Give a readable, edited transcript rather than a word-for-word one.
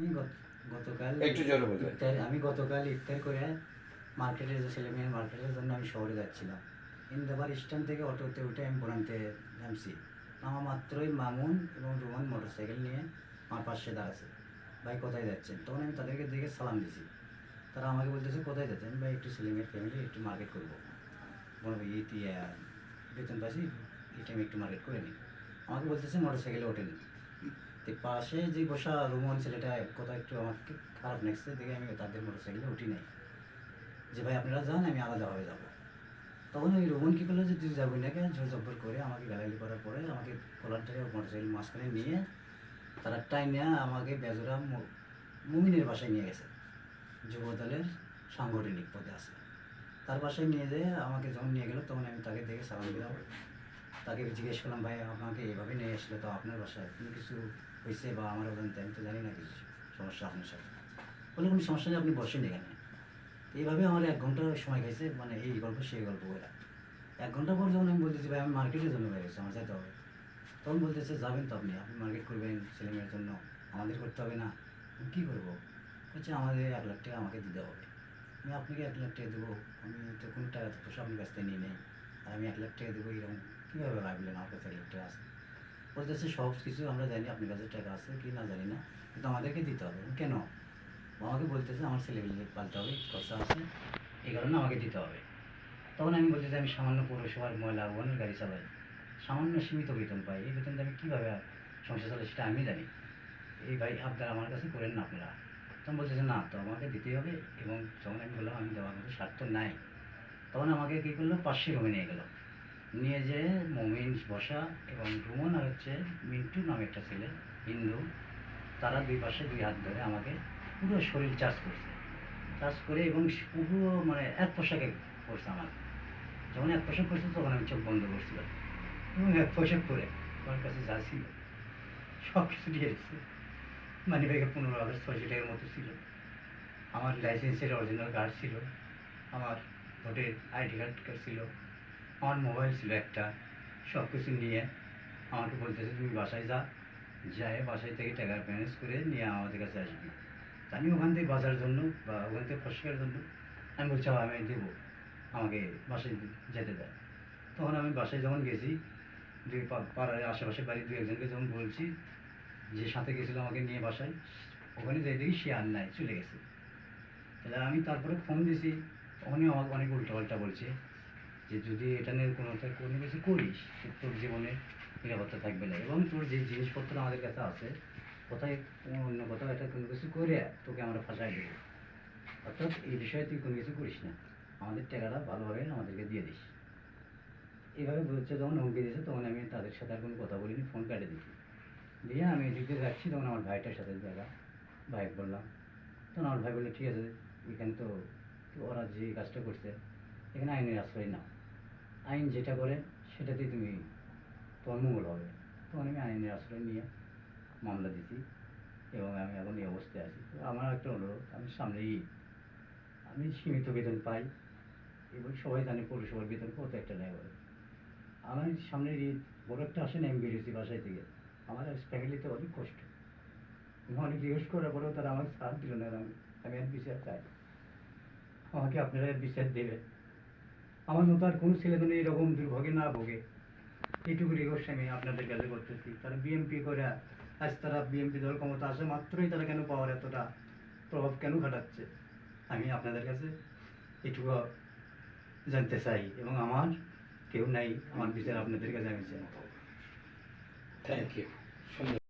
আমি গতকাল একটু জোরে বলবেন। গতকাল ইফতার করে মার্কেটে যে ছেলেমেয়ের মার্কেটের জন্য আমি শহরে যাচ্ছিলাম। ইন্দাবার স্ট্যান্ড থেকে অটোতে উঠে আমি বোরান্তে নামছি। নামা মাত্রই মামুন এবং রোমান মোটরসাইকেল নিয়ে আমার পাশে দাঁড়াচ্ছে। ভাই কোথায় যাচ্ছেন? তখন আমি তাদেরকে দেখে সালাম দিছি। তারা আমাকে বলতেছে কোথায় যাচ্ছেন? ভাই একটু ছেলেমেয়ের ফ্যামিলি একটু মার্কেট করবো, বলবো বেতন পাইছি, এই টাইমে একটু মার্কেট করে নিই। আমাকে বলতেছে মোটরসাইকেলে ওঠেন। তো পাশে যে বসা রোমন ছেলেটা কথা একটু আমাকে খারাপ লাগছে দেখে আমি তাদের মোটরসাইকেলে উঠি নাই, যে ভাই আপনারা যান, আমি আলাদাভাবে যাবো। তখন ওই রোমন কী করলো যে তুই যাবি না কেন, জোর জব্বর করে আমাকে গালাগালি করার পরে আমাকে কলার ধরে মোটরসাইকেল মাঝখানে নিয়ে তারা টাইনে আমাকে বেজোরা মুমিনের বাসায় নিয়ে গেছে। যুবদলের সাংগঠনিক পদে আছে, তার বাসায় নিয়ে যেয়ে আমাকে যখন নিয়ে গেল তখন আমি তাকে দেখে সালাম দিলাম। তাকে জিজ্ঞেস করলাম, ভাই আমাকে এইভাবে নিয়ে এসলো তো আপনার বাসায় কোনো কিছু হয়েছে বা আমার জানতে, আমি তো জানি না কিছু সমস্যা আপনার সাথে। বলে কোনো সমস্যা নেই, আপনি বসেন এখানে। এইভাবে আমার 1 ঘন্টা সময় গেছে, মানে এই গল্প সেই গল্প ওরা। 1 ঘন্টা পর যখন আমি বলতেছি ভাই আমি মার্কেটের জন্য বেরিয়েছি, আমার যেতে হবে, তখন বলতেছে যাবেন তো আপনি আপনি মার্কেট করবেন ছেলেমেয়ের জন্য, আমাদের করতে হবে না? কী করবো? বলছে আমাদের 1 লাখ টাকা আমাকে দিতে হবে। আমি আপনাকে 1 লাখ টাকা দেবো? আমি তো কোনো টাকা পয়সা আপনার কাছ থেকে নিয়ে নেই, আর আমি 1 লাখ টাকা দেবো এরকম কীভাবে ভাবলেন আমার কাছে 1 লাখ টাকা আছে? বলতেছে সব কিছু আমরা জানি আপনার কাছে টাকা আছে কি না জানি না, কিন্তু আমাদেরকে দিতে হবে। কেন? আমাকে বলতেছে আমার ছেলেমেয়ে পালতে হবে, খরচা আছে, এই কারণে আমাকে দিতে হবে। তখন আমি বলতেছি আমি সামান্য পৌরসভার ময়লা ওয়ানের গাড়ি চালাই, সামান্য সীমিত বেতন পাই, এই বেতনটা আমি কীভাবে সংসার চালাই সেটা আমি জানি। এই ভাই আপনারা আমার কাছে করেন না আপনারা। তখন বলতেছে না তো আমাকে দিতেই হবে। এবং যখন আমি বললাম আমি দেওয়ার মতো স্বার্থ নাই, তখন আমাকে কী করলো পাশের রুমে নিয়ে গেলো। নিয়ে যেয়ে মমিন বসা এবং রুমন আর হচ্ছে মিন্টু নামে একটা ছেলে হিন্দু, তারা দুই পাশে 2 হাত ধরে আমাকে পুরো শরীর চার্জ করছে, চার্জ করে এবং পুরো মানে এক পোশাকে করছে আমার। যখন এক পোশাক করছে তখন আমি চোখ বন্ধ করছিলাম এবং এক পোশাক করে আমার কাছে যা ছিল সব কিছু দিয়ে দিচ্ছে। মানি ব্যাগে 15,600 টাকার মতো ছিল, আমার লাইসেন্সের অরিজিনাল কার্ড ছিল, আমার ভোটের আইডি কার্ড ছিল, আমার মোবাইল ছিল একটা। সব কিছু নিয়ে আমাকে বলতেছে তুমি বাসায় যা, যায় বাসায় থেকে টাকা ম্যানেজ করে নিয়ে আমাদের কাছে আসবি। আমি ওখান থেকে বাজার জন্য বা ওখান থেকে পোশাকের জন্য আমি বলছি আমি দেবো, আমাকে বাসায় যেতে দেয়। তখন আমি বাসায় যখন গেছি, পাড়ার আশেপাশে বাড়ির 2-1জনকে যখন বলছি, যে সাথে গেছিলো আমাকে নিয়ে বাসায়, ওখানে যাই দেখি সে আর নাই, চলে গেছে। তাহলে আমি তারপরে ফোন দিয়েছি, উনি আমাকে অনেক উল্টোপাল্টা বলছে যে যদি এটা নিয়ে কোনো কিছু করিস তোর জীবনে নিরাপত্তা থাকবে না, এবং তোর যে জিনিসপত্র আমাদের কাছে আছে কোথায় অন্য কোথাও এটা কোনো কিছু করে তোকে আমরা ফাঁসাই দেবো। অর্থাৎ এই বিষয়ে তুই কোনো কিছু করিস না, আমাদের টাকাটা ভালোভাবে আমাদেরকে দিয়ে দিস। এইভাবে বলছে, যখন হুমকি দিয়েছে তখন আমি তাদের সাথে আর কোনো কথা বলিনি, ফোন কেটে দিচ্ছি। দিয়ে আমি এদিকে যাচ্ছি, তখন আমার ভাইটার সাথে দেখা, ভাইকে বললাম। তখন আমার ভাই বললো ঠিক আছে, এখানে তো ওরা যে কাজটা করছে এখানে আইনের আশ্রয় নাও, আইন যেটা করে সেটাতেই তুমি তোমার মঙ্গল হবে। তখন আমি আইনের আশ্রয় নিয়ে মামলা দিছি এবং আমি এখন এই অবস্থায় আছি। তো আমার একটা অনুরোধ, আমি সামনেই আমি সীমিত বেতন পাই এবং সবাই জানে পৌরসভার বেতন কত একটা নেয় বলে। আমার সামনের ঈদ বড় একটা আসে না, আমি বেরিয়েছি বাসায় থেকে, আমার ফ্যামিলিতে অনেক কষ্ট। আমি অনেক রিকোয়েস্ট করার পরেও তারা আমাকে সাথ দিল না। আমি আর বিচার চাই, আমাকে আপনারা বিচার দেবে, আমার মতো আর কোনো ছেলে মেয়ে এরকম দুর্ভোগে না ভোগে, এইটুকু রিকোয়েস্ট আমি আপনাদের কাছে করতেছি। তারা বিএমপি করে আজ তারা বিএমপি দল ক্ষমতা আসে মাত্রই তারা কেন পাওয়ার এতটা প্রভাব কেন ঘটাচ্ছে, আমি আপনাদের কাছে এটুকু জানতে চাই। এবং আমার কেউ নাই, আমার বিচার আপনাদের কাছে আমি চাই। Thank you.